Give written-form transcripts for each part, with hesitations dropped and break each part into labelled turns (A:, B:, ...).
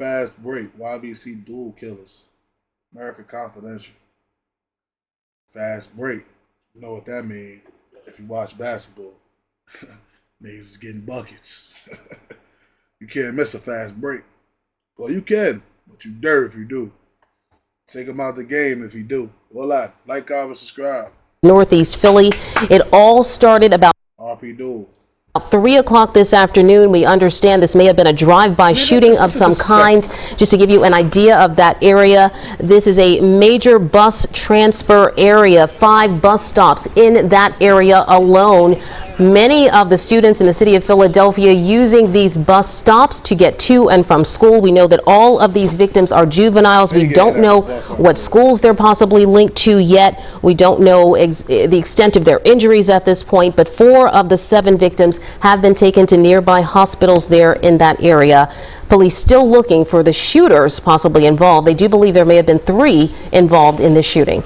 A: FastBreak, YBC Dul killers. America Confidential. FastBreak. You know what that means if you watch basketball. Niggas is getting buckets. You can't miss a fast break. Well, you can, but you dare if you do. Take him out the game if you do. Voila. Like, comment, subscribe.
B: Northeast Philly. It all started about
A: RP Dul.
B: 3 o'clock this afternoon. We understand this may have been a drive-by shooting of some kind. Just to give you an idea of that area, this is a major bus transfer area. 5 bus stops in that area alone. Many of the students in the city of Philadelphia using these bus stops to get to and from school. We know that all of these victims are juveniles. We don't know what schools they're possibly linked to yet. We don't know the extent of their injuries at this point, but 4 of the 7 victims have been taken to nearby hospitals there in that area. Police still looking for the shooters possibly involved. They do believe there may have been 3 involved in this shooting.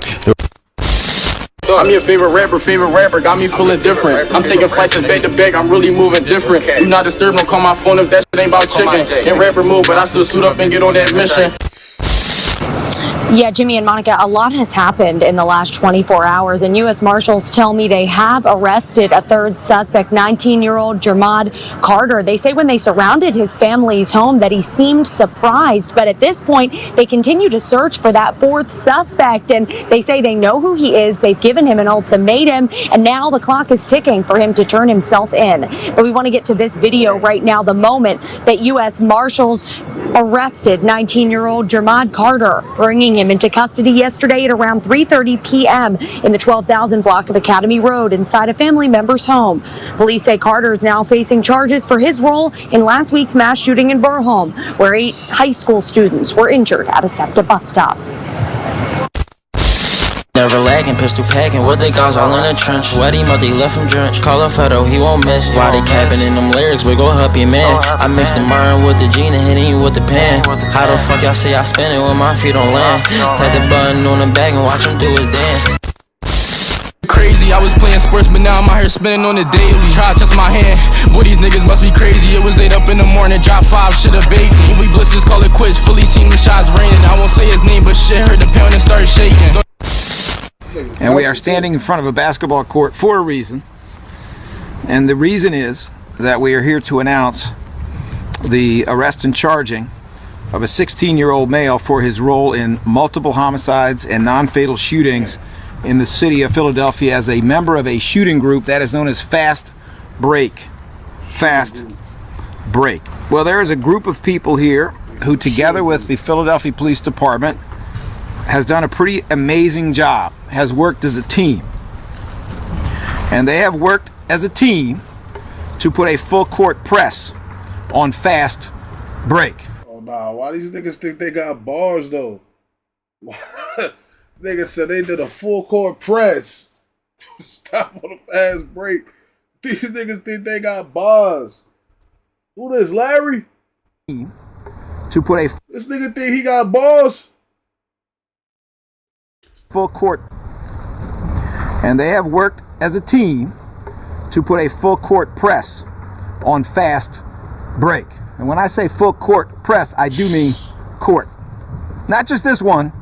C: I'm your favorite rapper, got me feeling different. I'm taking flights back to back, I'm really moving different. Do not disturb, don't call my phone if that shit ain't about chicken. In rapper mode, but I still suit up and get on that mission.
D: Yeah, Jimmy and Monica, a lot has happened in the last 24 hours, and U.S. Marshals tell me they have arrested a 3rd suspect, 19-year-old Jermad Carter. They say when they surrounded his family's home that he seemed surprised, but at this point, they continue to search for that 4th suspect, and they say they know who he is. They've given him an ultimatum, and now the clock is ticking for him to turn himself in. But we want to get to this video right now, the moment that U.S. Marshals arrested 19-year-old Jermad Carter, bringing him into custody yesterday at around 3:30 p.m. in the 12,000 block of Academy Road inside a family member's home. Police say Carter is now facing charges for his role in last week's mass shooting in Burholm, where 8 high school students were injured at a SEPTA bus stop.
E: Never lagging, pistol packing, what they guys all in the trench. Wet him up, they left him drenched. Call a photo, he won't miss. Why they capping in them lyrics, we go help your man. I mix the iron with the gene and hitting you with the pan. How the fuck y'all say I spin it when my feet on land? Tap the button on the back and watch him do his dance.
C: Crazy, I was playing sports, but now I'm out here spinning on the daily. Try to test my hand, boy, these niggas must be crazy. It was 8 up in the morning, drop 5, should've baked. When we blitzes, call it quits, fully seen the shots raining. I won't say his name, but shit hurt the pound and start shaking.
F: And we are standing in front of a basketball court for a reason. And the reason is that we are here to announce the arrest and charging of a 16-year-old male for his role in multiple homicides and non-fatal shootings in the city of Philadelphia as a member of a shooting group that is known as FastBreak. FastBreak. Well, there is a group of people here who, together with the Philadelphia Police Department, has done a pretty amazing job, has worked as a team. And they have worked as a team to put a full court press on FastBreak.
A: Oh, nah. Why these niggas think they got bars, though? Niggas said they did a full court press to stop on a fast break. These niggas think they got bars. Who this, Larry?
F: To put a
A: This nigga think he got bars?
F: full court, and they have worked as a team to put a full court press on FastBreak. And when I say full court press, I do mean court, not just this one,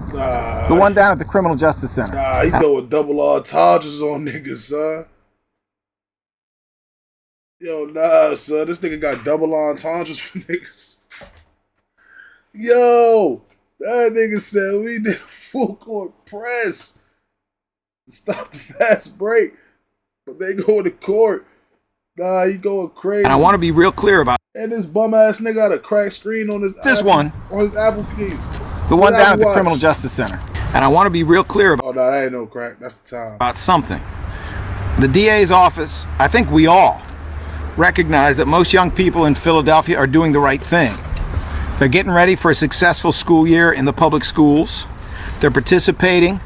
F: the one down at the Criminal Justice Center.
A: Nah, he go with double entendres on niggas, son. Yo, nah, son, this nigga got double entendres for niggas. Yo, that nigga said we did a full court press to stop the fast break, but they go to court. Nah, he going crazy.
F: And I want to be real clear about
A: And this bum ass nigga got a cracked screen on his
F: this
A: Apple,
F: one,
A: on his Apple keys.
F: the one down at the Criminal Justice Center. And I want to be real clear
A: Oh, no, that ain't no crack. That's the time.
F: about something. The DA's office, I think we all recognize that most young people in Philadelphia are doing the right thing. They're getting ready for a successful school year in the public schools. They're participating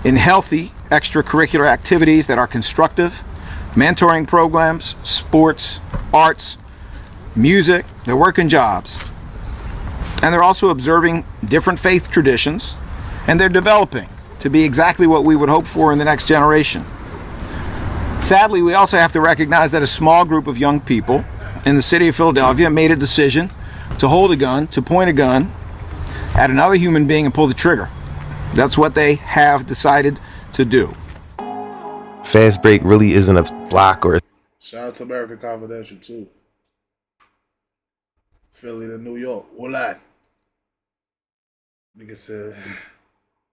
F: in healthy extracurricular activities that are constructive, mentoring programs, sports, arts, music. They're working jobs. And they're also observing different faith traditions, and they're developing to be exactly what we would hope for in the next generation. Sadly, we also have to recognize that a small group of young people in the city of Philadelphia made a decision to hold a gun, to point a gun at another human being and pull the trigger. That's what they have decided to do.
G: FastBreak really isn't a block or...
A: Shout out to American Confidential, too. Philly to New York. What? Nigga said,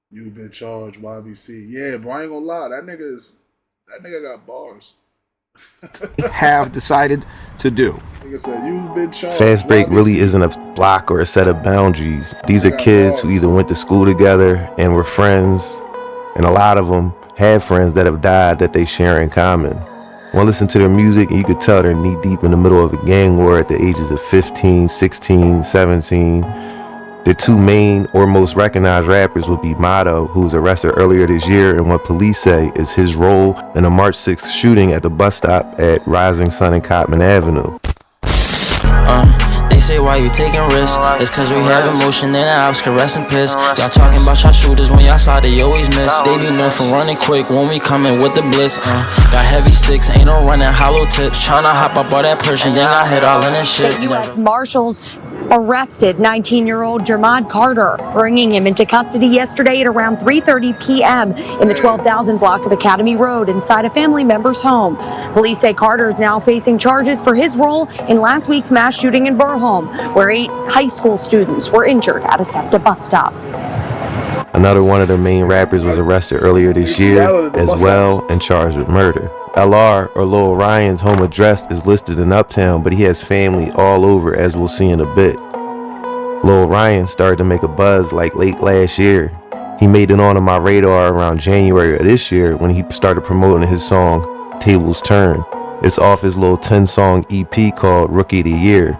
A: you've been charged, YBC. Yeah, bro, I ain't gonna lie. That nigga got bars.
F: Have decided to do.
A: Nigga said, you've been charged.
G: FastBreak
A: YBC.
G: really isn't a block or a set of boundaries. These are kids who either went to school together and were friends, and a lot of them have friends that have died that they share in common. Well, listen to their music and you could tell they're knee deep in the middle of a gang war at the ages of 15, 16, 17. Their two main or most recognized rappers would be Motto, who was arrested earlier this year, and what police say is his role in a March 6th shooting at the bus stop at Rising Sun and Cotman Avenue.
E: They say why you taking risks? It's cause we have emotion and the ops can rest and piss. Y'all talking about y'all shooters when y'all slide, they always miss. They be known for running quick when we coming with the bliss. Got heavy sticks, ain't no running hollow tips. Tryna hop up all that Persian, then I hit all in that shit.
D: U.S. Marshals arrested 19-year-old Jermad Carter, bringing him into custody yesterday at around 3:30 p.m. in the 12,000 block of Academy Road inside a family member's home. Police say Carter is now facing charges for his role in last week's mass shooting in Burholm, where 8 high school students were injured at a SEPTA bus stop.
G: Another one of their main rappers was arrested earlier this year as well and charged with murder. LR, or Lil Ryan's home address, is listed in Uptown, but he has family all over, as we'll see in a bit. Lil Ryan started to make a buzz like late last year. He made it onto my radar around January of this year when he started promoting his song, Tables Turn. It's off his little 10-song EP called Rookie of the Year.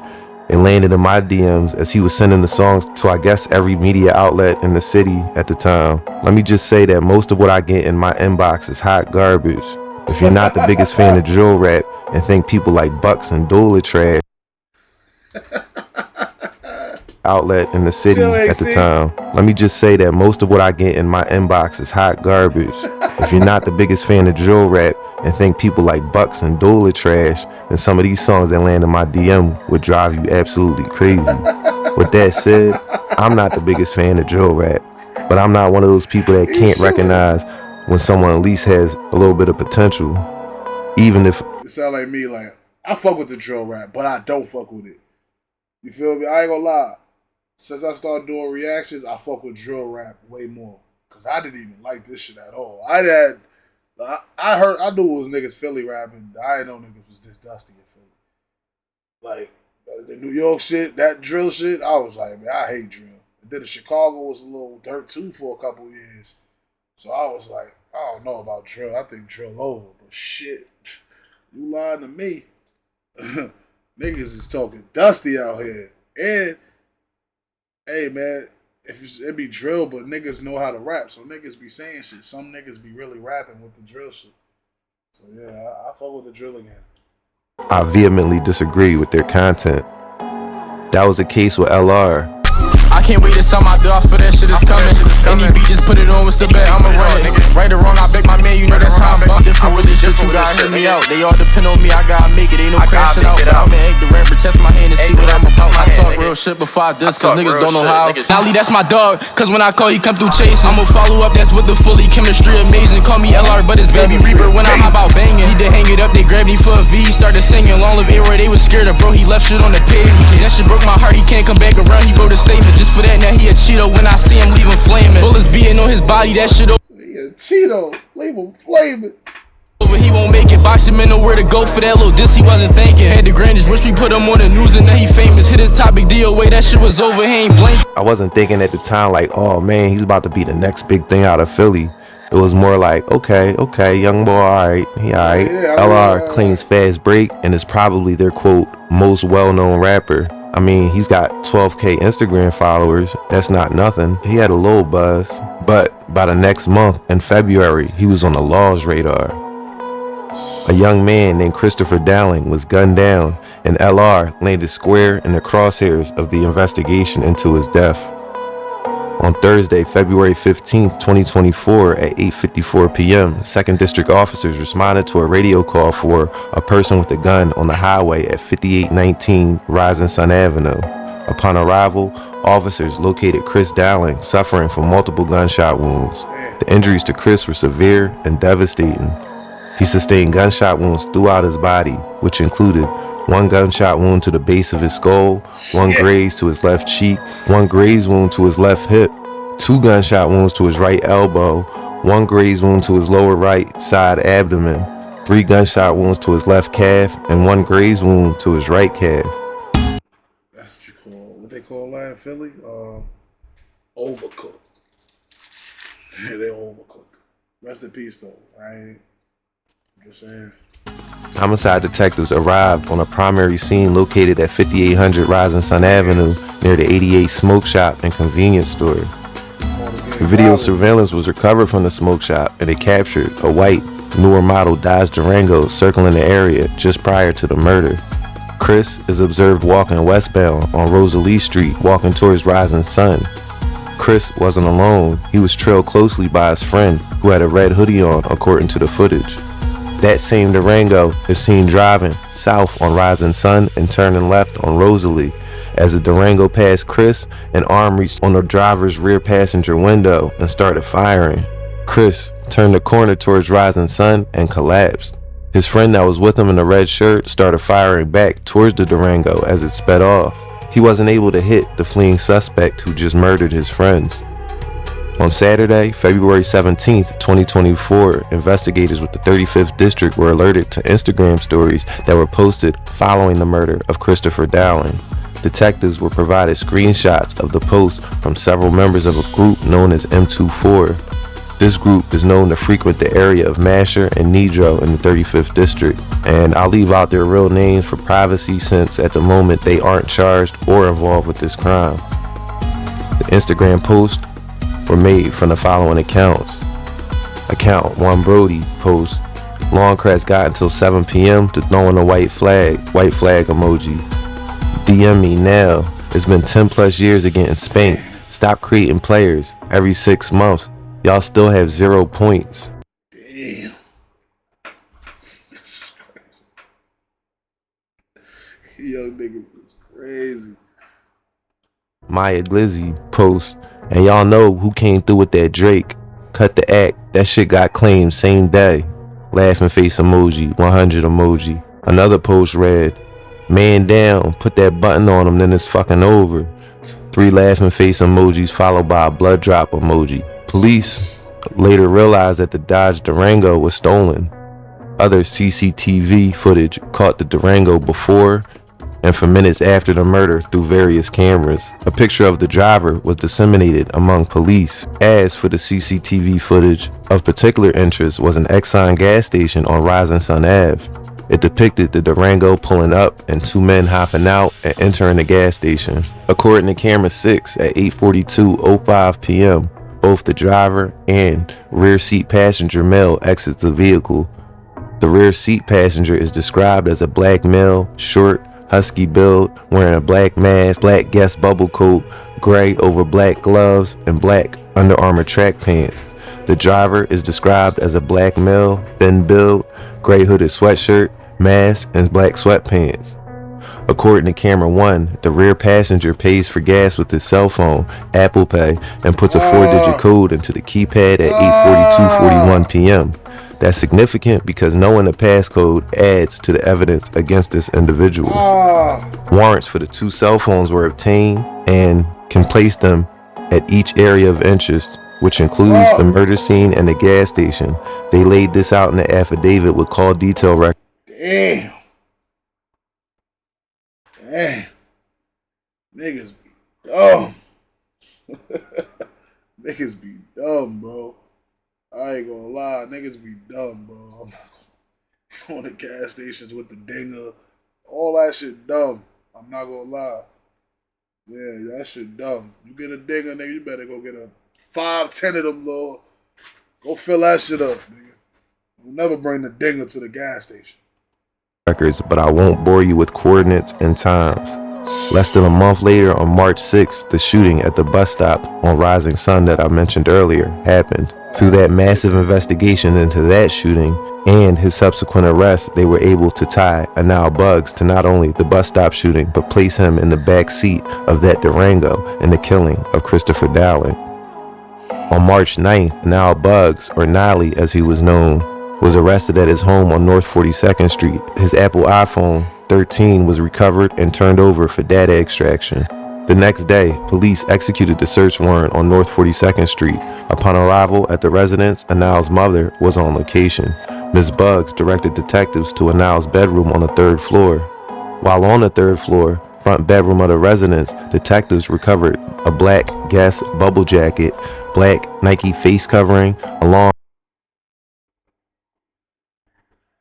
G: It landed in my DMs as he was sending the songs to, I guess, every media outlet in the city at the time. Let me just say that most of what I get in my inbox is hot garbage. If you're not the biggest fan of drill rap and think people like Bucks and Dul are trash, outlet in the city at the time, let me just say that most of what I get in my inbox is hot garbage. If you're not the biggest fan of drill rap and think people like Bucks and Dul are trash, then some of these songs that land in my DM would drive you absolutely crazy. With that said, I'm not the biggest fan of drill rap, but I'm not one of those people that can't recognize when someone at least has a little bit of potential, even if...
A: It sound like me, like, I fuck with the drill rap, but I don't fuck with it. You feel me? I ain't gonna lie. Since I started doing reactions, I fuck with drill rap way more. Because I didn't even like this shit at all. I knew it was niggas Philly rapping. I didn't know niggas was this dusty in Philly. Like, the New York shit, that drill shit, I was like, man, I hate drill. And then the Chicago was a little dirt too for a couple years. So I was like, I don't know about drill. I think drill over. But shit, you lying to me. Niggas is talking dusty out here. And, hey, man, it be drill, but niggas know how to rap. So niggas be saying shit. Some niggas be really rapping with the drill shit. So, yeah, I fuck with the drill again.
G: I vehemently disagree with their content. That was the case with LR.
C: I can't wait to sell my dog for that shit is coming. Any beat, just put it on, what's the bet? I'ma run it. Right or wrong, I beg my man, you know that's how I'm bumped. Different with this shit, you gotta hit me out. They all depend on me, I gotta make it. Ain't no crashing out. But I'm an ignorant, test my hand and see what I'm about. I talk real shit before I diss, cause niggas don't know how. Ali, that's my dog, cause when I call, he come through chasing. I'ma follow up, that's with the fully chemistry amazing. Call me LR, but it's Baby Reaper when I hop out banging. He did hang it up, they grabbed me for a V, started singing. Long live A-Roy, they was scared of bro, he left shit on the pavement. That shit broke my heart, he can't come back around. He wrote a statement just for that, now he a Cheeto when I see him leave him flaming. Bullets beating on his body, that shit over.
A: He a Cheeto, leave him flaming.
C: He won't make it, box him in nowhere to go for that little diss he wasn't thinking. Had the grandest, wish we put him on the news and then he famous. Hit his topic DOA, that shit was over, he ain't blink.
G: I wasn't thinking at the time like, oh man, he's about to be the next big thing out of Philly. It was more like, okay, young boy, alright, he alright. Yeah, LR claims FastBreak and is probably their quote, most well-known rapper. I mean, he's got 12K Instagram followers. That's not nothing. He had a little buzz, but by the next month in February, he was on the law's radar. A young man named Christopher Dowling was gunned down, and LR landed square in the crosshairs of the investigation into his death. On Thursday, February 15th, 2024 at 8:54 p.m., 2nd District officers responded to a radio call for a person with a gun on the highway at 5819 Rising Sun Avenue. Upon arrival, officers located Chris Dowling suffering from multiple gunshot wounds. The injuries to Chris were severe and devastating. He sustained gunshot wounds throughout his body, which included one gunshot wound to the base of his skull, one graze to his left cheek, one graze wound to his left hip, two gunshot wounds to his right elbow, one graze wound to his lower right side abdomen, three gunshot wounds to his left calf, and one graze wound to his right calf.
A: That's what they call that in Philly? Overcooked. They overcooked. Rest in peace, though. I'm just saying.
G: Homicide detectives arrived on a primary scene located at 5800 Rising Sun Avenue near the 88 Smoke Shop and Convenience Store. Video surveillance was recovered from the smoke shop, and it captured a white, newer model Dodge Durango circling the area just prior to the murder. Chris is observed walking westbound on Rosalie Street, walking towards Rising Sun. Chris wasn't alone. He was trailed closely by his friend, who had a red hoodie on, according to the footage. That same Durango is seen driving south on Rising Sun and turning left on Rosalie. As the Durango passed Chris, an arm reached on the driver's rear passenger window and started firing. Chris turned the corner towards Rising Sun and collapsed. His friend that was with him in the red shirt started firing back towards the Durango as it sped off. He wasn't able to hit the fleeing suspect who just murdered his friends. On Saturday, February 17th, 2024, investigators with the 35th District were alerted to Instagram stories that were posted following the murder of Christopher Dowling. Detectives were provided screenshots of the posts from several members of a group known as M24. This group is known to frequent the area of Masher and Nidro in the 35th District, and I'll leave out their real names for privacy since at the moment they aren't charged or involved with this crime. The Instagram posts were made from the following accounts. Account 1 Brody post, Longcrest got until 7 p.m. to throwing a white flag emoji. DM me now. It's been 10 plus years of getting spanked. Stop creating players every 6 months. Y'all still have 0 points.
A: Damn. Yo, niggas is crazy.
G: Maya Glizzy post, and y'all know who came through with that Drake. Cut the act. That shit got claimed same day. Laughing face emoji, 100 emoji. Another post read, man down, put that button on him, then it's fucking over. 3 laughing face emojis followed by a blood drop emoji. Police later realized that the Dodge Durango was stolen. Other CCTV footage caught the Durango before and for minutes after the murder through various cameras. A picture of the driver was disseminated among police. As for the CCTV footage, of particular interest was an Exxon gas station on Rising Sun Ave. It depicted the Durango pulling up and 2 men hopping out and entering the gas station. According to camera 6 at 8:42:05 p.m., both the driver and rear seat passenger male exits the vehicle. The rear seat passenger is described as a black male, short, husky build, wearing a black mask, black Guess bubble coat, gray over black gloves, and black Under Armour track pants. The driver is described as a black male, thin build, gray hooded sweatshirt, mask, and black sweatpants. According to camera 1, the rear passenger pays for gas with his cell phone, Apple Pay, and puts a 4-digit code into the keypad at 8:42:41 p.m. That's significant because knowing the passcode adds to the evidence against this individual. Warrants for the 2 cell phones were obtained and can place them at each area of interest, which includes the murder scene and the gas station. They laid this out in the affidavit with call detail records.
A: Damn. Niggas be dumb. Niggas be dumb, bro. I ain't gonna lie. Niggas be dumb, bro. I'm not going to gas stations with the dinger. All that shit dumb. I'm not gonna lie. Yeah, that shit dumb. You get a dinger, nigga, you better go get a 5-10 of them, Lord. Go fill that shit up, nigga. We'll never bring the dinger to the gas station.
G: Records, but I won't bore you with coordinates and times. Less than a month later, on March 6th, the shooting at the bus stop on Rising Sun that I mentioned earlier happened. Through that massive investigation into that shooting and his subsequent arrest, they were able to tie Anal Buggs to not only the bus stop shooting, but place him in the back seat of that Durango in the killing of Christopher Dowling. On March 9th, Anal Buggs, or Nolly as he was known, was arrested at his home on North 42nd Street. His Apple iPhone 13 was recovered and turned over for data extraction. The next day, police executed the search warrant on North 42nd Street. Upon arrival at the residence, Anal's mother was on location. Ms. Buggs directed detectives to Anal's bedroom on the 3rd floor. While on the 3rd floor, front bedroom of the residence, detectives recovered a black Guess bubble jacket, black Nike face covering, along.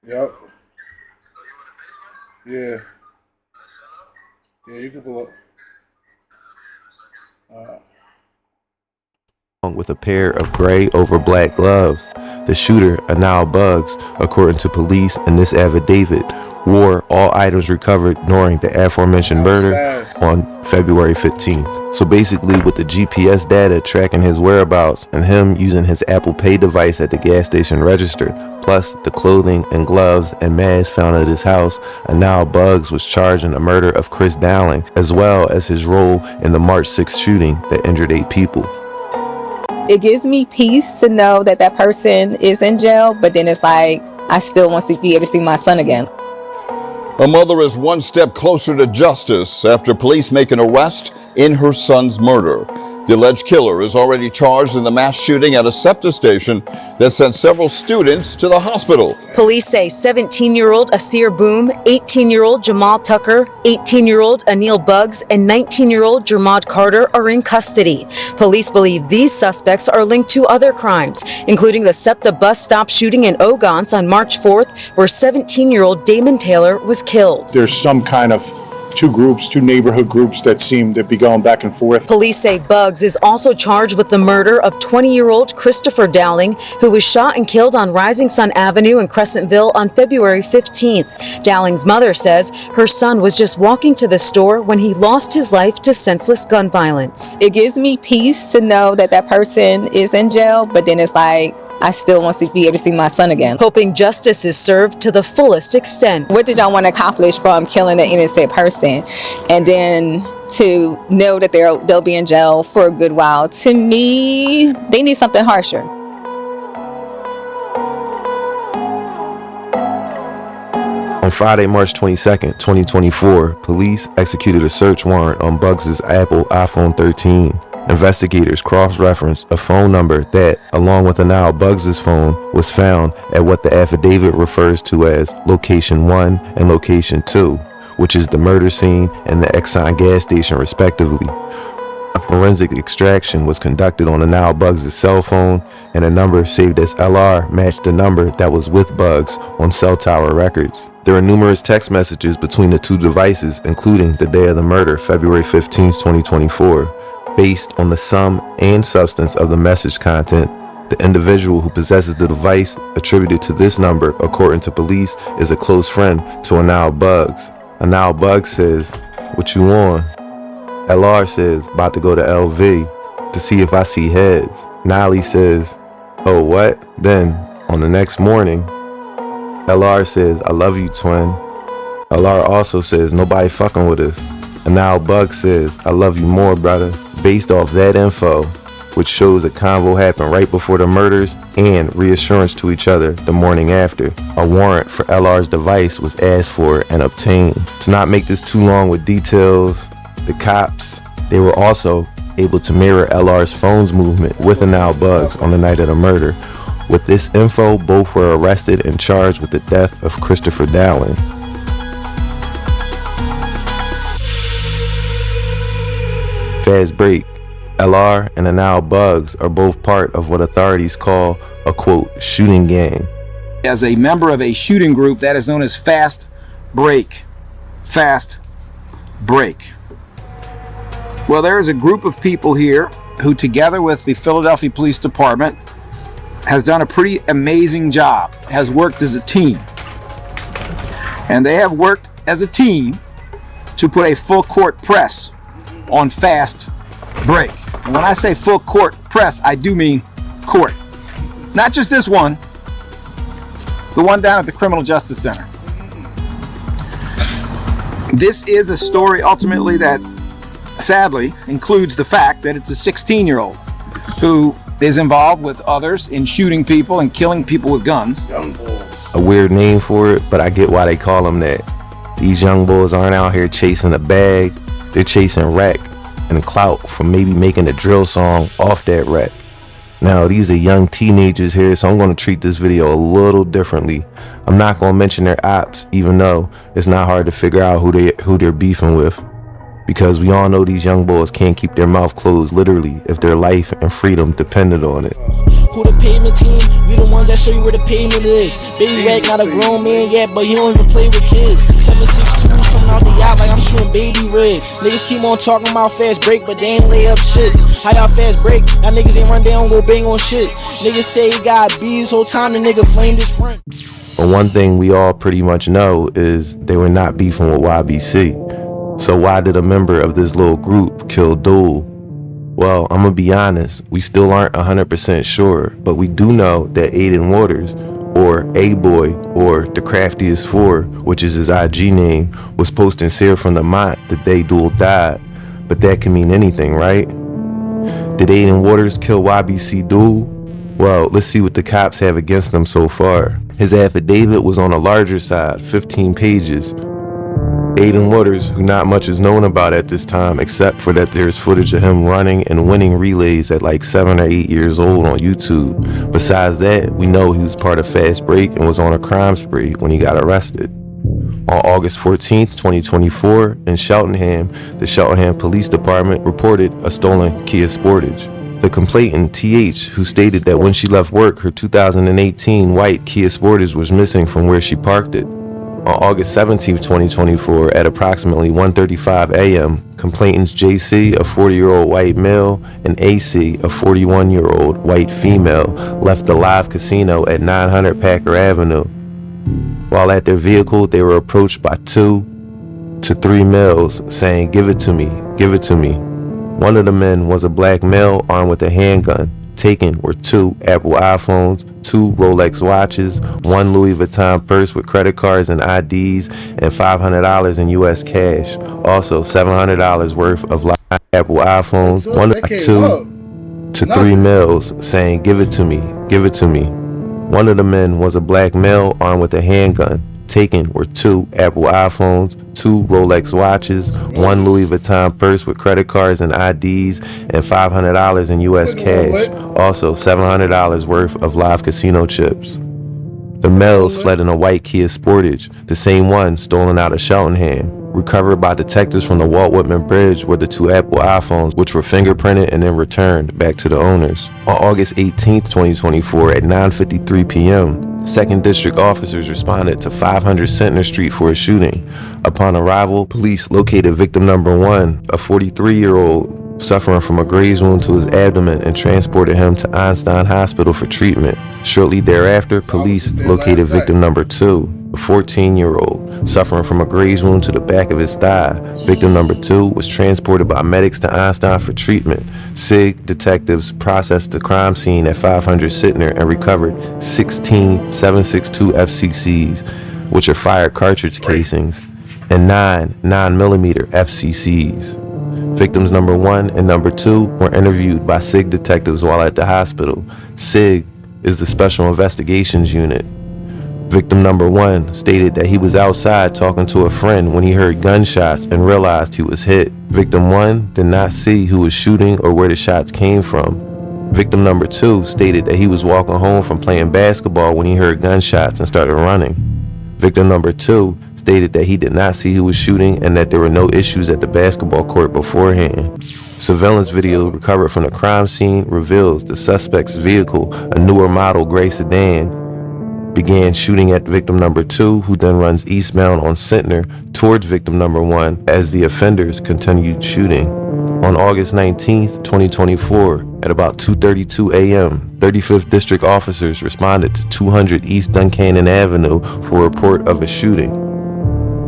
A: Yep. Yeah. Yeah, you can pull up.
G: With a pair of gray over black gloves. The shooter, Anal Buggs, according to police in this affidavit, wore all items recovered during the aforementioned murder on February 15th. So basically, with the GPS data tracking his whereabouts and him using his Apple Pay device at the gas station register, plus the clothing and gloves and mask found at his house, Anal Buggs was charged in the murder of Chris Dowling, as well as his role in the March 6th shooting that injured 8 people.
H: It gives me peace to know that that person is in jail, but then it's like, I still want to be able to see my son again.
I: A mother is one step closer to justice after police make an arrest in her son's murder. The alleged killer is already charged in the mass shooting at a SEPTA station that sent several students to the hospital.
J: Police say 17-year-old Asir Boom, 18-year-old Jamal Tucker, 18-year-old Anil Buggs, and 19-year-old Jermad Carter are in custody. Police believe these suspects are linked to other crimes, including the SEPTA bus stop shooting in Ogons on March 4th, where 17-year-old Damon Taylor was killed.
K: There's some kind of two neighborhood groups that seem to be going back and forth.
J: Police say Buggs is also charged with the murder of 20-year-old Christopher Dowling, who was shot and killed on Rising Sun Avenue in Crescentville on February 15th. Dowling's mother says her son was just walking to the store when he lost his life to senseless gun violence.
H: It gives me peace to know that that person is in jail, but then it's like, I still want to be able to see my son again.
J: Hoping justice is served to the fullest extent.
H: What did y'all want to accomplish from killing an innocent person? And then to know that they'll be in jail for a good while. To me, they need something harsher.
G: On Friday, March 22nd, 2024, police executed a search warrant on Buggs' Apple iPhone 13. Investigators cross-referenced a phone number that, along with Anal Buggs' phone, was found at what the affidavit refers to as Location 1 and Location 2, which is the murder scene and the Exxon gas station, respectively. A forensic extraction was conducted on Anal Buggs' cell phone, and a number saved as LR matched the number that was with Buggs on cell tower records. There are numerous text messages between the two devices, including the day of the murder, February 15, 2024. Based on the sum and substance of the message content, the individual who possesses the device attributed to this number, according to police, is a close friend to Anal Buggs. Anal Buggs says, "What you on?" LR says, "About to go to LV to see if I see heads." Nolly says, "Oh, what?" Then, on the next morning, LR says, "I love you, twin." LR also says, "Nobody fucking with us." Anal Buggs says, "I love you more, brother." Based off that info, which shows a convo happened right before the murders and reassurance to each other the morning after, a warrant for LR's device was asked for and obtained. To not make this too long with details, the cops, they were also able to mirror LR's phone's movement with Anal Buggs on the night of the murder. With this info, both were arrested and charged with the death of Christopher Dowling. FastBreak, LR and Anal Buggs are both part of what authorities call a, quote, shooting gang.
F: As a member of a shooting group that is known as FastBreak. FastBreak. Well, there is a group of people here who, together with the Philadelphia Police Department, has done a pretty amazing job, has worked as a team. And they have worked as a team to put a full court press on FastBreak. And when I say full court press, I do mean court. Not just this one, the one down at the Criminal Justice Center. This is a story ultimately that sadly includes the fact that it's a 16-year-old who is involved with others in shooting people and killing people with guns.
A: Young bulls.
G: A weird name for it, but I get why they call them that. These young bulls aren't out here chasing a bag, they're chasing wreck and clout from maybe making a drill song off that wreck. Now, these are young teenagers here, so I'm going to treat this video a little differently. I'm not going to mention their ops, even though it's not hard to figure out who they're beefing with. Because we all know these young boys can't keep their mouth closed literally if their life and freedom depended on it.
C: Who the pavement team? We the ones that show you where the pavement is. Baby Rag not a grown man yet, but he don't even play with kids. 7.62s coming out the yacht like I'm shooting baby red. Niggas keep on talking about fast break, but they ain't lay up shit. How y'all fast break? Y'all niggas ain't run down, go bang on shit. Niggas say he got bees, whole time the nigga flamed his friend.
G: But one thing we all pretty much know is they were not beefing with YBC. So why did a member of this little group kill Dul? Well, I'm gonna be honest, we still aren't 100% sure, but we do know that Aiden Waters, or A-Boy, or The Craftiest 4, which is his IG name, was posting Sear from the Mont the day Dul died. But that can mean anything, right? Did Aiden Waters kill YBC Dul? Well, let's see what the cops have against him so far. His affidavit was on a larger side, 15 pages. Aiden Waters, who not much is known about at this time, except for that there's footage of him running and winning relays at like 7 or 8 years old on YouTube. Besides that, we know he was part of FastBreak and was on a crime spree when he got arrested. On August 14th, 2024, in Cheltenham, the Cheltenham Police Department reported a stolen Kia Sportage. The complainant, TH, who stated that when she left work, her 2018 white Kia Sportage was missing from where she parked it. On August 17, 2024, at approximately 1:35 a.m., complainants JC, a 40-year-old white male, and AC, a 41-year-old white female, left the live casino at 900 Packer Avenue. While at their vehicle, they were approached by 2 to 3 males saying, "Give it to me, give it to me." One of the men was a black male armed with a handgun. Taken were 2 Apple iPhones, 2 Rolex watches, 1 Louis Vuitton purse with credit cards and IDs, and $500 in U.S. cash. Also, $700 worth of Apple iPhones. One of 2 to 3 males saying, "Give it to me, give it to me." One of the men was a black male armed with a handgun. Taken were 2 Apple iPhones, 2 Rolex watches, 1 Louis Vuitton purse with credit cards and IDs, and $500 in U.S. cash. Also, $700 worth of live casino chips. The males fled in a white Kia Sportage, the same one stolen out of Cheltenham. Recovered by detectives from the Walt Whitman Bridge were the 2 Apple iPhones, which were fingerprinted and then returned back to the owners. On August 18th, 2024, at 9:53 p.m., 2nd District officers responded to 500 Centner Street for a shooting. Upon arrival, police located victim number 1, a 43-year-old suffering from a graze wound to his abdomen, and transported him to Einstein Hospital for treatment. Shortly thereafter, police located victim number 2, a 14-year-old suffering from a graze wound to the back of his thigh. Victim number 2 was transported by medics to Einstein for treatment. SIG detectives processed the crime scene at 500 Sittner and recovered 16 7.62 FCCs, which are fired cartridge casings, and 9 9mm FCCs. Victims number 1 and number 2 were interviewed by SIG detectives while at the hospital. SIG is the Special Investigations Unit. Victim number 1 stated that he was outside talking to a friend when he heard gunshots and realized he was hit. Victim 1 did not see who was shooting or where the shots came from. Victim number 2 stated that he was walking home from playing basketball when he heard gunshots and started running. Victim number 2 stated that he did not see who was shooting and that there were no issues at the basketball court beforehand. Surveillance video recovered from the crime scene reveals the suspect's vehicle, a newer model gray sedan, began shooting at victim number 2, who then runs eastbound on Centner towards victim number 1 as the offenders continued shooting. On August 19th, 2024, at about 2:32 a.m., 35th District officers responded to 200 East Duncannon Avenue for a report of a shooting.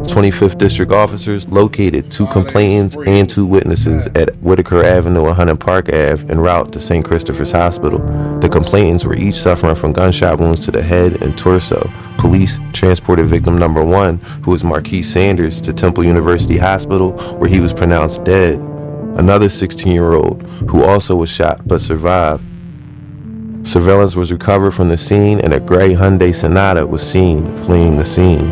G: 25th District officers located 2 complainants and 2 witnesses at Whitaker Avenue and Hunter Park Ave en route to St. Christopher's Hospital. The complainants were each suffering from gunshot wounds to the head and torso. Police transported victim number 1, who was Marquise Sanders, to Temple University Hospital, where he was pronounced dead. Another 16-year-old, who also was shot but survived. Surveillance was recovered from the scene, and a gray Hyundai Sonata was seen fleeing the scene.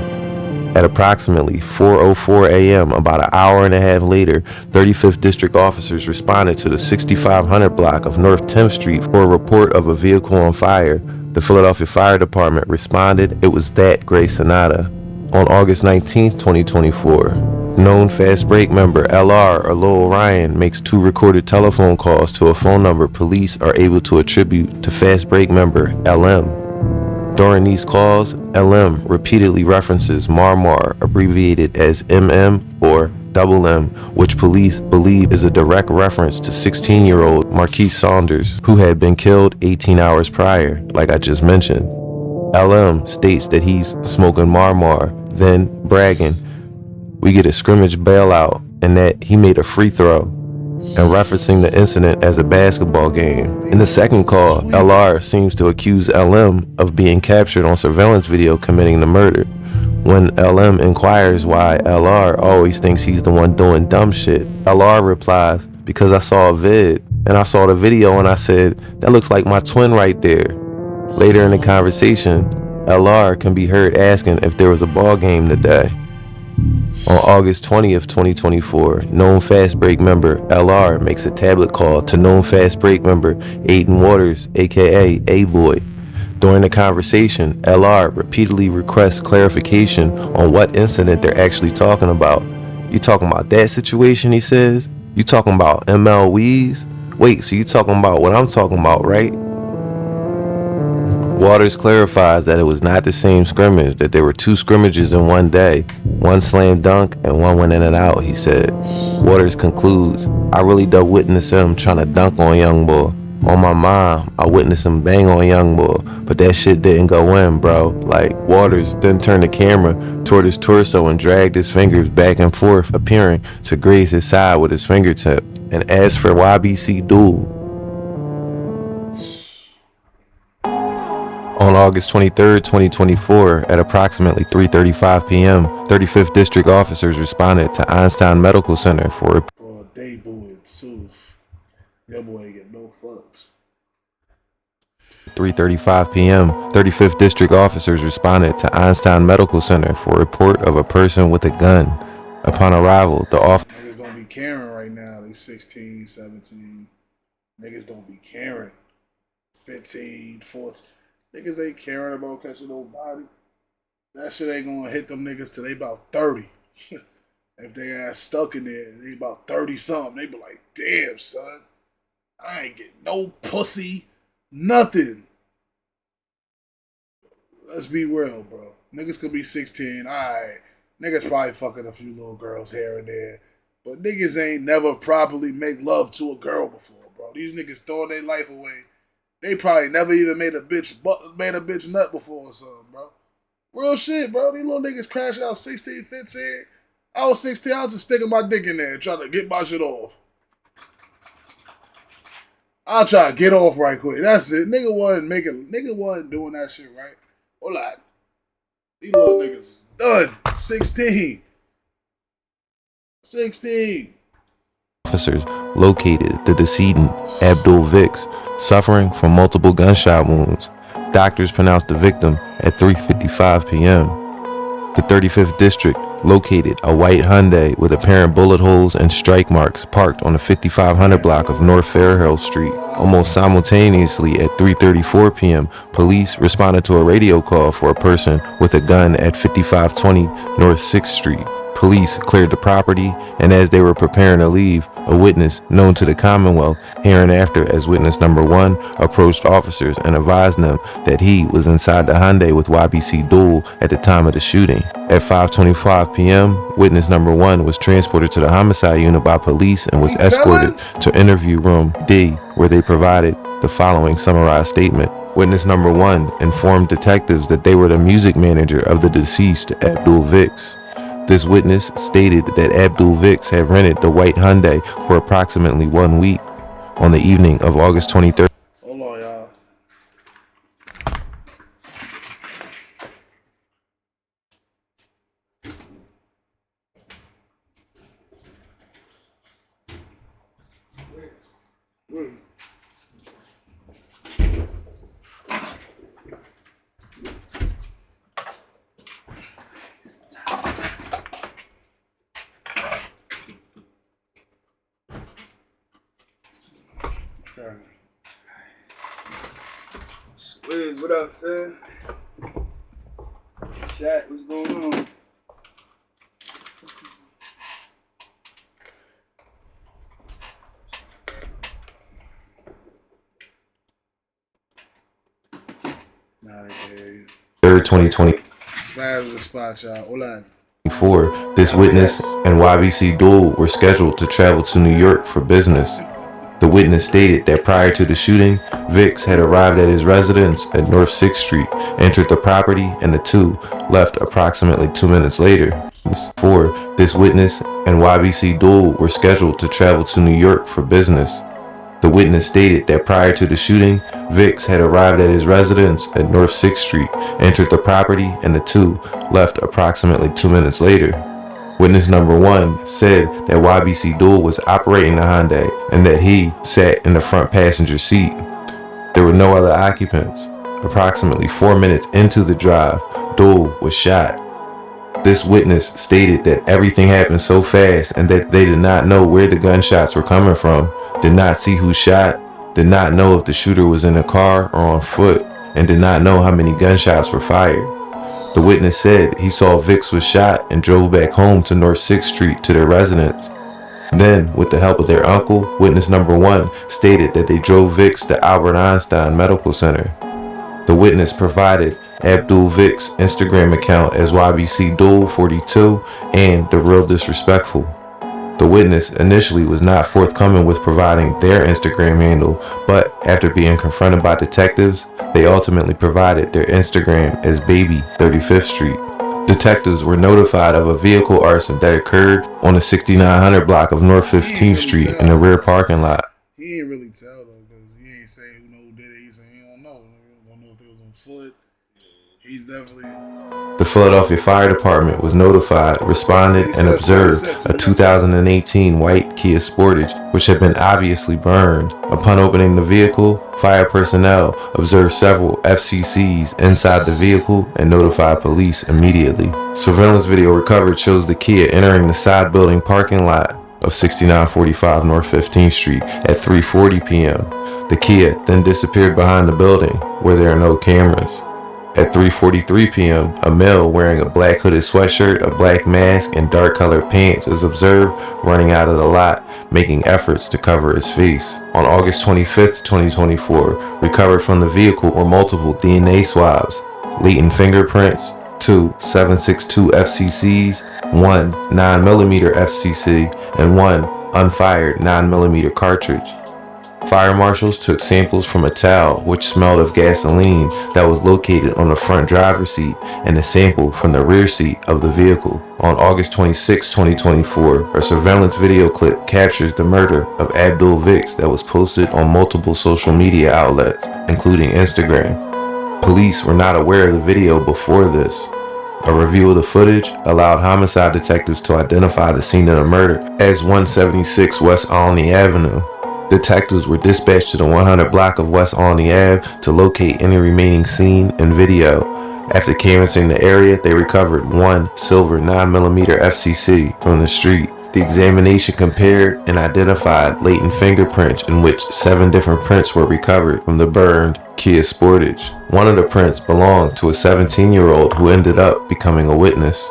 G: At approximately 4:04 a.m., about an hour and a half later, 35th District officers responded to the 6500 block of North 10th Street for a report of a vehicle on fire. The Philadelphia Fire Department responded it was that gray Sonata. On August 19, 2024, known FastBreak member LR or Lil Ryan makes 2 recorded telephone calls to a phone number police are able to attribute to FastBreak member LM. During these calls, LM repeatedly references Marmar, abbreviated as MM or Double M, which police believe is a direct reference to 16-year-old Marquise Saunders, who had been killed 18 hours prior, like I just mentioned. LM states that he's smoking Marmar, then bragging, "We get a scrimmage bailout," and that he made a free throw, and referencing the incident as a basketball game. In the second call, LR seems to accuse LM of being captured on surveillance video committing the murder. When LM inquires why LR always thinks he's the one doing dumb shit, LR replies, "Because I saw a vid, and I saw the video and I said, that looks like my twin right there." Later in the conversation, LR can be heard asking if there was a ball game today. On August 20th, 2024, known FastBreak member LR makes a tablet call to known FastBreak member Aiden Waters, aka A-Boy. During the conversation, LR repeatedly requests clarification on what incident they're actually talking about. "You talking about that situation?" he says. "You talking about ML Weez? Wait, so you talking about what I'm talking about, right?" Waters clarifies that it was not the same scrimmage, that there were 2 scrimmages in one day. One slam dunk and one went in and out, he said. Waters concludes, "I really don't witness him trying to dunk on young boy. On my mom, I witnessed him bang on young boy, but that shit didn't go in, bro." Like, Waters then turned the camera toward his torso and dragged his fingers back and forth, appearing to graze his side with his fingertip. And as for YBC Dul, on August 23rd, 2024, at approximately 3:35 p.m., 35th District officers responded to Einstein Medical Center for a
A: they booing Soof. That boy ain't get no fucks.
G: 3:35 p.m., 35th District officers responded to Einstein Medical Center for a report of a person with a gun. Upon arrival, the
A: Niggas don't be caring right now. They 16, 17. Niggas don't be caring. 15, 14. Niggas ain't caring about catching nobody. That shit ain't gonna hit them niggas till they about 30. If they ass stuck in there, they about 30 something. They be like, "Damn, son, I ain't getting no pussy, nothing." Let's be real, bro. Niggas could be 16, alright. Niggas probably fucking a few little girls here and there. But niggas ain't never properly make love to a girl before, bro. These niggas throwing their life away. They probably never even made a bitch nut before or something, bro. Real shit, bro. These little niggas crash out 16, 15. I was 16, I was just sticking my dick in there and trying to get my shit off. I'll try to get off right quick. That's it. Nigga wasn't doing that shit right. Hold on. These little niggas is done. 16. 16.
G: officers located the decedent, Abdul Vicks, suffering from multiple gunshot wounds. Doctors pronounced the victim at 3:55 p.m. The 35th District located a white Hyundai with apparent bullet holes and strike marks parked on the 5500 block of North Fairhill Street. Almost simultaneously at 3:34 p.m., police responded to a radio call for a person with a gun at 5520 North 6th Street. Police cleared the property, and as they were preparing to leave, a witness known to the Commonwealth, hereinafter as witness number 1, approached officers and advised them that he was inside the Hyundai with YBC Dul at the time of the shooting. At 5:25 p.m., witness number 1 was transported to the homicide unit by police and was escorted to interview room D, where they provided the following summarized statement. Witness number 1 informed detectives that they were the music manager of the deceased Abdul Vicks. This witness stated that Abdul Vix had rented the white Hyundai for approximately 1 week. On the evening of August 23rd,
A: Hold on, y'all.
L: Squiz, what up, fam? Shaq, what's going on?
A: Nah, they hear you.
G: 3rd, 2020.
A: Smash the spot, y'all. Hold on.
G: Before, this witness and YBC Dul were scheduled to travel to New York for business. The witness stated that prior to the shooting, Vix had arrived at his residence at North 6th Street, entered the property, and the two left approximately 2 minutes later. Before, this witness and YBC Dul were scheduled to travel to New York for business. The witness stated that prior to the shooting, Vix had arrived at his residence at North 6th Street, entered the property, and the two left approximately 2 minutes later. Witness number 1 said that YBC Dul was operating the Hyundai and that he sat in the front passenger seat. There were no other occupants. Approximately 4 minutes into the drive, Dul was shot. This witness stated that everything happened so fast and that they did not know where the gunshots were coming from, did not see who shot, did not know if the shooter was in a car or on foot, and did not know how many gunshots were fired. The witness said he saw Vix was shot and drove back home to North 6th Street to their residence. Then, with the help of their uncle, witness number 1 stated that they drove Vix to Albert Einstein Medical Center. The witness provided Abdul Vic's Instagram account as YBC Dul 42 and The Real Disrespectful. The witness initially was not forthcoming with providing their Instagram handle, but after being confronted by detectives, they ultimately provided their Instagram as Baby 35th Street. Detectives were notified of a vehicle arson that occurred on the 6900 block of North 15th Street in the rear parking lot.
A: He ain't really tell though, because he ain't say who know who did it. He said he don't know. He don't know if it was on foot. He's definitely.
G: The Philadelphia Fire Department was notified, responded, and observed a 2018 white Kia Sportage, which had been obviously burned. Upon opening the vehicle, fire personnel observed several FCCs inside the vehicle and notified police immediately. Surveillance video recovered shows the Kia entering the side building parking lot of 6945 North 15th Street at 3:40 p.m. The Kia then disappeared behind the building, where there are no cameras. At 3:43 p.m., a male wearing a black hooded sweatshirt, a black mask, and dark colored pants is observed running out of the lot, making efforts to cover his face. On August 25th, 2024, recovered from the vehicle were multiple DNA swabs, latent fingerprints, 2 7.62 FCCs, 1 9mm FCC, and 1 unfired 9mm cartridge. Fire marshals took samples from a towel which smelled of gasoline that was located on the front driver's seat and a sample from the rear seat of the vehicle. On August 26, 2024, a surveillance video clip captures the murder of Abdul Vix that was posted on multiple social media outlets, including Instagram. Police were not aware of the video before this. A review of the footage allowed homicide detectives to identify the scene of the murder as 176 West Olney Avenue. Detectives were dispatched to the 100 block of West Olney Ave to locate any remaining scene and video. After canvassing the area, they recovered 1 silver 9mm FCC from the street. The examination compared and identified latent fingerprints in which 7 different prints were recovered from the burned Kia Sportage. One of the prints belonged to a 17-year-old who ended up becoming a witness.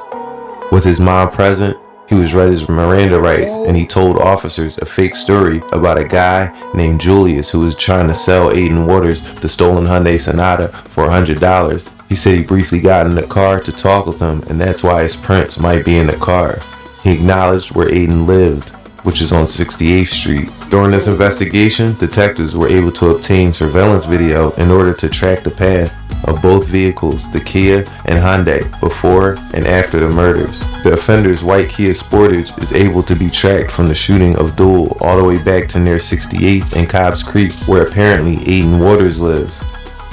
G: With his mom present, he was read his Miranda rights, and he told officers a fake story about a guy named Julius who was trying to sell Aiden Waters the stolen Hyundai Sonata for $100. He said he briefly got in the car to talk with him, and that's why his prints might be in the car. He acknowledged where Aiden lived, which is on 68th Street. During this investigation, detectives were able to obtain surveillance video in order to track the path of both vehicles, the Kia and Hyundai, before and after the murders. The offender's white Kia Sportage is able to be tracked from the shooting of Dul all the way back to near 68th and Cobbs Creek, where apparently Aiden Waters lives.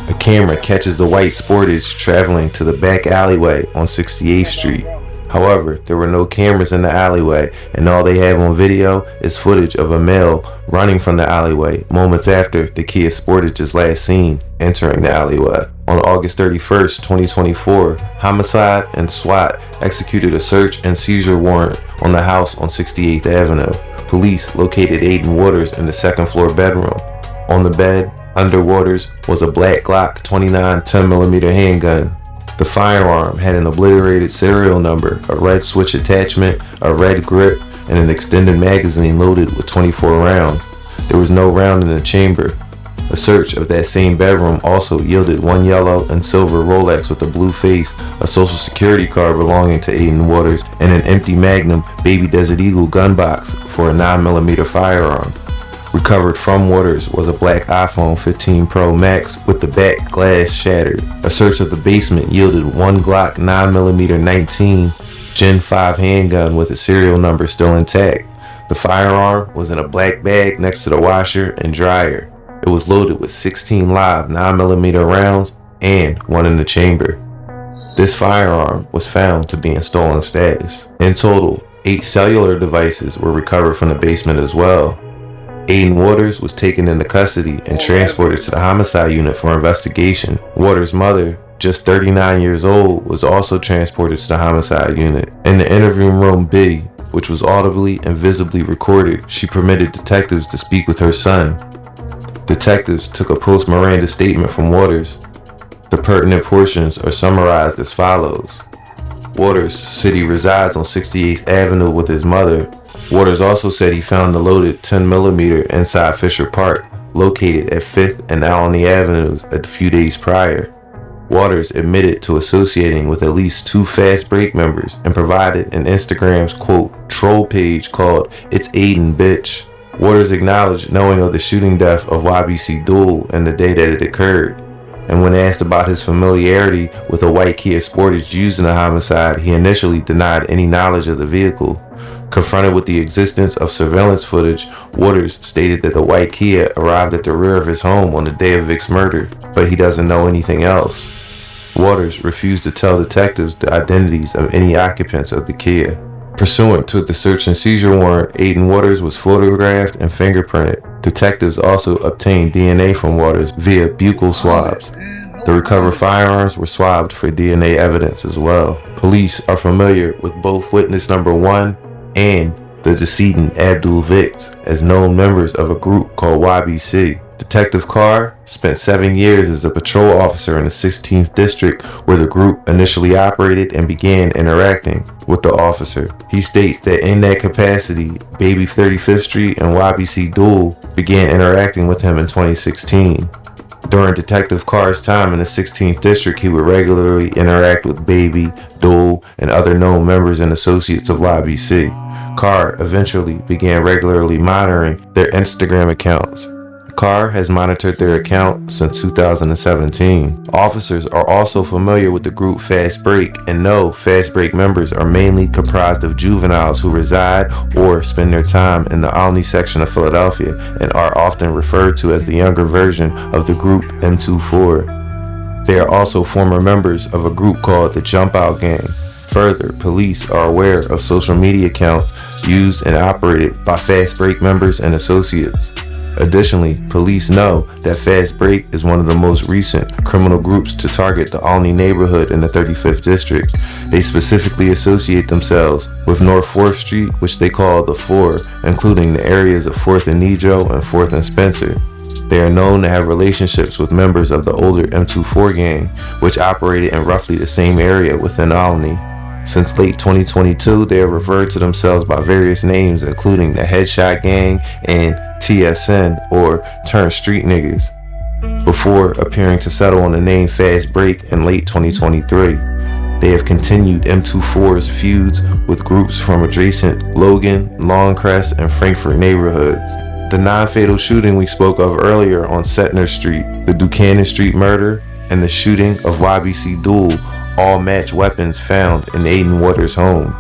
G: A camera catches the white Sportage traveling to the back alleyway on 68th Street. However, there were no cameras in the alleyway, and all they have on video is footage of a male running from the alleyway moments after the Kia Sportage is last seen entering the alleyway. On August 31st, 2024, Homicide and SWAT executed a search and seizure warrant on the house on 68th Avenue. Police located Aiden Waters in the second floor bedroom. On the bed, under Waters, was a black Glock 29 10mm handgun. The firearm had an obliterated serial number, a red switch attachment, a red grip, and an extended magazine loaded with 24 rounds. There was no round in the chamber. A search of that same bedroom also yielded one yellow and silver Rolex with a blue face, a social security card belonging to Aiden Waters, and an empty Magnum Baby Desert Eagle gun box for a 9mm firearm. Recovered from Waters was a black iPhone 15 Pro Max with the back glass shattered. A search of the basement yielded one Glock 9mm 19 Gen 5 handgun with the serial number still intact. The firearm was in a black bag next to the washer and dryer. It was loaded with 16 live 9mm rounds and one in the chamber. This firearm was found to be in stolen status. In total, 8 cellular devices were recovered from the basement as well. Aiden Waters was taken into custody and transported to the homicide unit for investigation. Waters' mother, just 39 years old, was also transported to the homicide unit. In the interview room B, which was audibly and visibly recorded, she permitted detectives to speak with her son. Detectives took a post-Miranda statement from Waters. The pertinent portions are summarized as follows. Waters said he resides on 68th Avenue with his mother. Waters also said he found the loaded 10mm inside Fisher Park, located at 5th and Alany Avenues, a few days prior. Waters admitted to associating with at least 2 FastBreak members and provided an Instagram's quote troll page called It's Aiden Bitch. Waters acknowledged knowing of the shooting death of YBC Dul and the day that it occurred. And when asked about his familiarity with a white Kia Sportage used in the homicide, he initially denied any knowledge of the vehicle. Confronted with the existence of surveillance footage, Waters stated that the white Kia arrived at the rear of his home on the day of Vic's murder, but he doesn't know anything else. Waters refused to tell detectives the identities of any occupants of the Kia. Pursuant to the search and seizure warrant, Aiden Waters was photographed and fingerprinted. Detectives also obtained DNA from Waters via buccal swabs. The recovered firearms were swabbed for DNA evidence as well. Police are familiar with both witness number 1 and the decedent Abdul Vict as known members of a group called YBC. Detective Carr spent 7 years as a patrol officer in the 16th District, where the group initially operated and began interacting with the officer. He states that in that capacity, Baby 35th Street and YBC Dul began interacting with him in 2016. During Detective Carr's time in the 16th District, he would regularly interact with Baby, Dul, and other known members and associates of YBC. Carr eventually began regularly monitoring their Instagram accounts. Carr has monitored their account since 2017. Officers are also familiar with the group FastBreak and know FastBreak members are mainly comprised of juveniles who reside or spend their time in the Alany section of Philadelphia and are often referred to as the younger version of the group M24. They are also former members of a group called the Jump Out Gang. Further, police are aware of social media accounts used and operated by FastBreak members and associates. Additionally, police know that FastBreak is one of the most recent criminal groups to target the Alany neighborhood in the 35th District. They specifically associate themselves with North 4th Street, which they call the 4, including the areas of 4th and Nedrow and 4th and Spencer. They are known to have relationships with members of the older M24 gang, which operated in roughly the same area within Alany. Since late 2022, they have referred to themselves by various names, including the Headshot Gang and TSN, or Turn Street Niggas, before appearing to settle on the name FastBreak in late 2023. They have continued M24's feuds with groups from adjacent Logan, Longcrest, and Frankfort neighborhoods. The non-fatal shooting we spoke of earlier on Setner Street, the Buchanan Street murder, and the shooting of YBC Dul all match weapons found in Aiden Waters' home.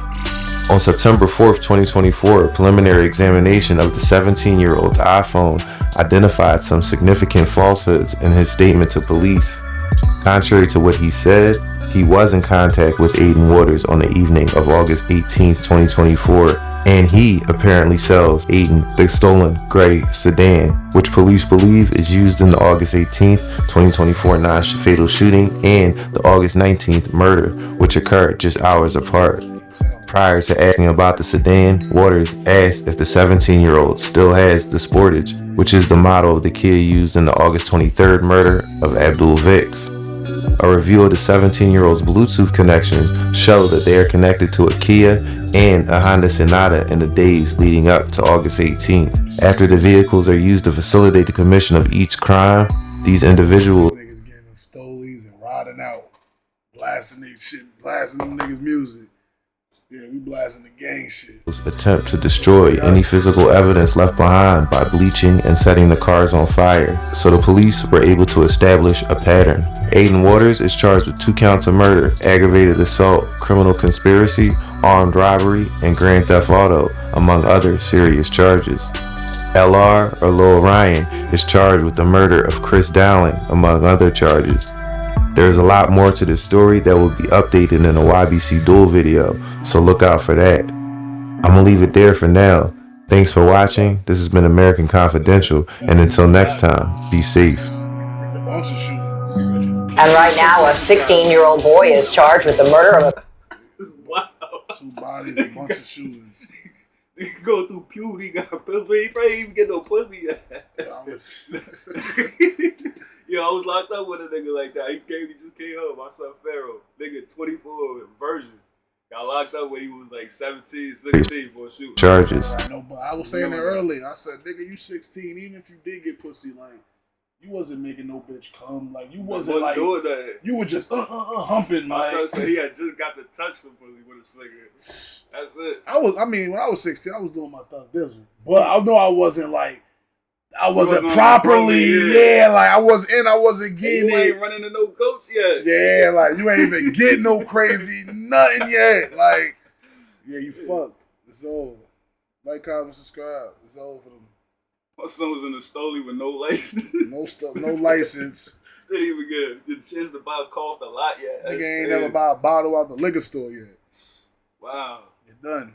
G: On September 4th, 2024, a preliminary examination of the 17-year-old's iPhone identified some significant falsehoods in his statement to police. Contrary to what he said, he was in contact with Aiden Waters on the evening of August 18th, 2024, and he apparently sells Aiden the stolen gray sedan, which police believe is used in the August 18th, 2024 non-fatal shooting and the August 19th murder, which occurred just hours apart. Prior to asking about the sedan, Waters asked if the 17-year-old still has the Sportage, which is the model of the kid used in the August 23rd murder of Abdul Vicks. A review of the 17-year-old's Bluetooth connections show that they are connected to a Kia and a Honda Sonata in the days leading up to August 18th. After the vehicles are used to facilitate the commission of each crime, these individuals
A: niggas getting stolies and riding out, blasting their shit, blasting them niggas' music. Yeah, we blasting the gang shit.
G: Attempt to destroy any physical evidence left behind by bleaching and setting the cars on fire, so the police were able to establish a pattern. Aiden Waters is charged with 2 counts of murder, aggravated assault, criminal conspiracy, armed robbery, and grand theft auto, among other serious charges. LR, or Lil Ryan, is charged with the murder of Chris Dowling, among other charges. There's a lot more to this story that will be updated in a YBC Dul video, so look out for that. I'm gonna leave it there for now. Thanks for watching. This has been American Confidential, and until next time, be safe.
M: And right now, a 16-year-old boy is charged with the murder of a...
L: Wow.
A: 2 bodies, a bunch of shootings.
L: He go through puberty, got pussy. He probably even get no pussy yet. Yo, I was locked up with a nigga like that. He just came home. My son Pharaoh, nigga 24 version. Got locked up when he was like 17, 16 for a shoot.
G: Charges.
A: I know, but I was saying that earlier. I said, nigga, you 16, even if you did get pussy, like, you wasn't making no bitch come. Like, you wasn't like,
L: doing that.
A: You were just humping.
L: My
A: like.
L: son said he had just got to touch some pussy with his finger. That's it.
A: When I was 16, I was doing my thug dizzle. But I know I wasn't like, I wasn't
L: wasn't
A: properly, like I wasn't getting
L: you
A: it.
L: ain't running to no coach yet.
A: Yeah, like you ain't even getting no crazy nothing yet. Like, yeah, you fucked. It's over. Like, comment, subscribe. It's over for them.
L: My son was in a stoli with no license.
A: No license.
L: Didn't even get a chance to buy a cough a lot yet.
A: Nigga ain't never buy a bottle out the liquor store yet.
L: Wow.
A: You're done.